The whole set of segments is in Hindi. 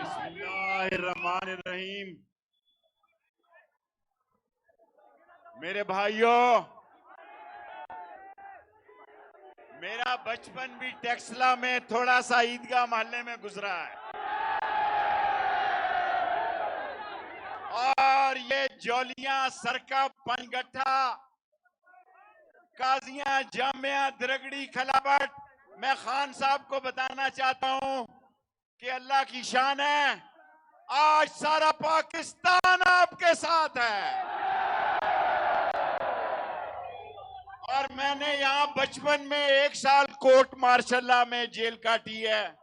बिस्मिल्लाहिर्रहमानिर्रहीम। मेरे भाइयों, मेरा बचपन भी टेक्सला में थोड़ा सा ईदगाह मोहल्ले में गुजरा है और ये जौलियां, सरका, पनगट्ठा, काजियां, जामिया, दरगड़ी, खलाबट, मैं खान साहब को बताना चाहता हूं कि अल्लाह की शान है, आज सारा पाकिस्तान आपके साथ है। और मैंने यहां बचपन में 1 साल कोर्ट मार्शल में जेल काटी है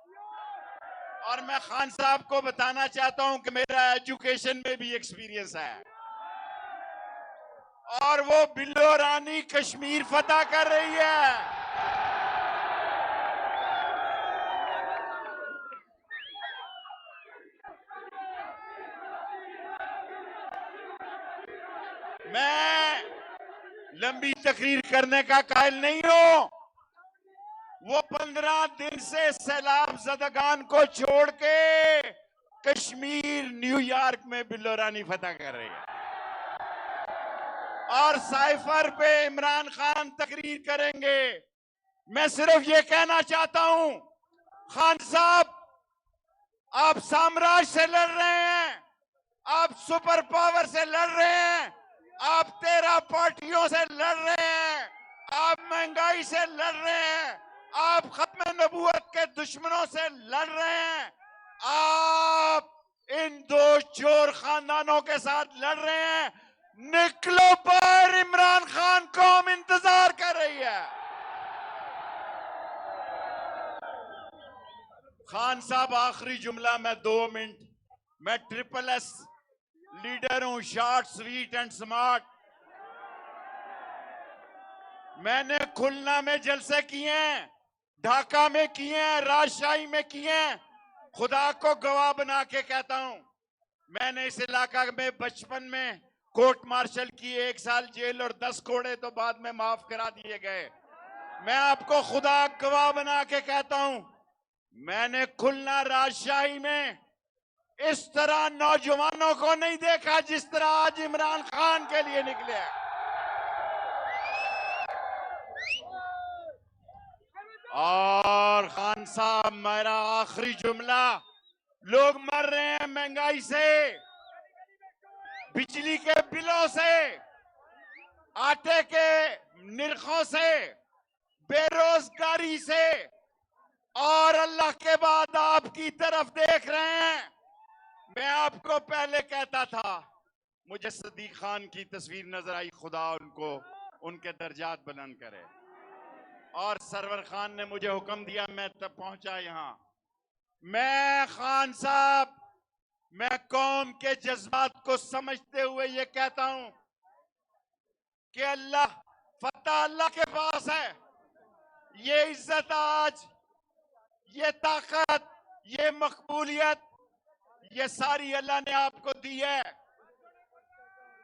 और मैं खान साहब को बताना चाहता हूं कि मेरा एजुकेशन में भी एक्सपीरियंस है और वो बिल्लो रानी कश्मीर फतह कर रही है। मैं लंबी तकरीर करने का कायल नहीं हूं। वो 15 दिन से सैलाब ज़दगान को छोड़ के कश्मीर, न्यूयॉर्क में बिल्लो रानी फतह कर रही है और साइफर पे इमरान खान तकरीर करेंगे। मैं सिर्फ ये कहना चाहता हूं, खान साहब, आप साम्राज्य से लड़ रहे हैं, आप सुपर पावर से लड़ रहे हैं, आप 13 पार्टियों से लड़ रहे हैं, आप महंगाई से लड़ रहे हैं, आप खत्म नबूवत के दुश्मनों से लड़ रहे हैं, आप इन 2 चोर खानदानों के साथ लड़ रहे हैं। निकलो बाहर, इमरान खान कौम इंतजार कर रही है। खान साहब, आखिरी जुमला, मैं 2 मिनट, मैं SSS लीडर हूं, शॉर्ट, स्वीट एंड स्मार्ट। मैंने खुलना में जलसे किए हैं, ढाका में किए हैं, राजशाही में किए हैं। खुदा को गवाह बना के कहता हूं, मैंने इस इलाका में बचपन में कोर्ट मार्शल की, 1 साल जेल और 10 कोड़े तो बाद में माफ करा दिए गए। मैं आपको खुदा गवाह बना के कहता हूं, मैंने खुलना, राजशाही में इस तरह नौजवानों को नहीं देखा जिस तरह आज इमरान खान के लिए निकले हैं। और खान साहब, मेरा आखिरी जुमला, लोग मर रहे हैं महंगाई से, बिजली के बिलों से, आटे के निरखों से, बेरोजगारी से, और अल्लाह के बाद आपकी तरफ देख रहे हैं। मैं आपको पहले कहता था, मुझे सदीक खान की तस्वीर नजर आई, खुदा उनको उनके दर्जात बुलंद करे। और सरवर खान ने मुझे हुक्म दिया, मैं तब पहुंचा यहां। मैं खान साहब, मैं कौम के जज्बात को समझते हुए ये कहता हूं कि अल्लाह, फतह अल्लाह के पास है। ये इज्जत आज, ये ताकत, ये मकबूलियत, ये सारी अल्लाह ने आपको दी है।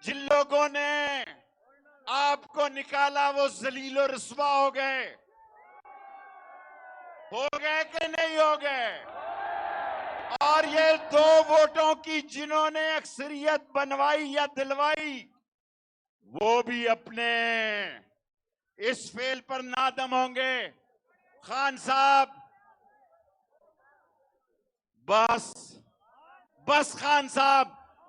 जिन लोगों ने आपको निकाला वो जलील और रुस्वा हो गए कि नहीं हो गए? और ये 2 वोटों की जिन्होंने अक्सरियत बनवाई या दिलवाई, वो भी अपने इस फेल पर नादम होंगे। खान साहब, बस खान साहब,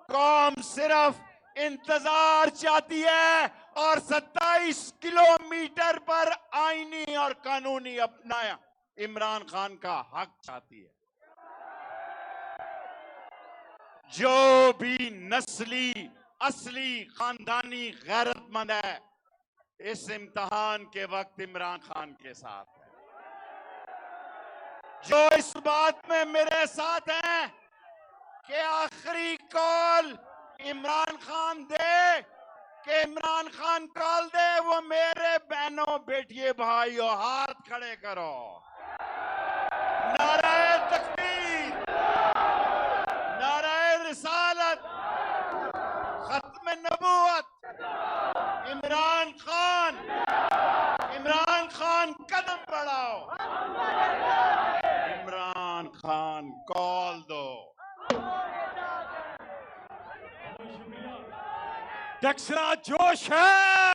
कौम सिर्फ इंतजार चाहती है और 27 किलोमीटर पर आईनी और कानूनी अपनाया इमरान खान का हक चाहती है। जो भी नस्ली, असली, खानदानी गैरतमंद है, इस इम्तिहान के वक्त इमरान खान के साथ है। जो इस बात में मेरे साथ है कि आखिरी कॉल इमरान खान दे, कि इमरान खान कॉल दे, वो मेरे बहनों, बेटियों, भाइयों, हाथ खड़े करो। नाराए तकबीर, नाराए रिसालत, खत्म नबूवत, इमरान खान कदम बढ़ाओ, इमरान खान कॉल दो। टक्सरा जोश है।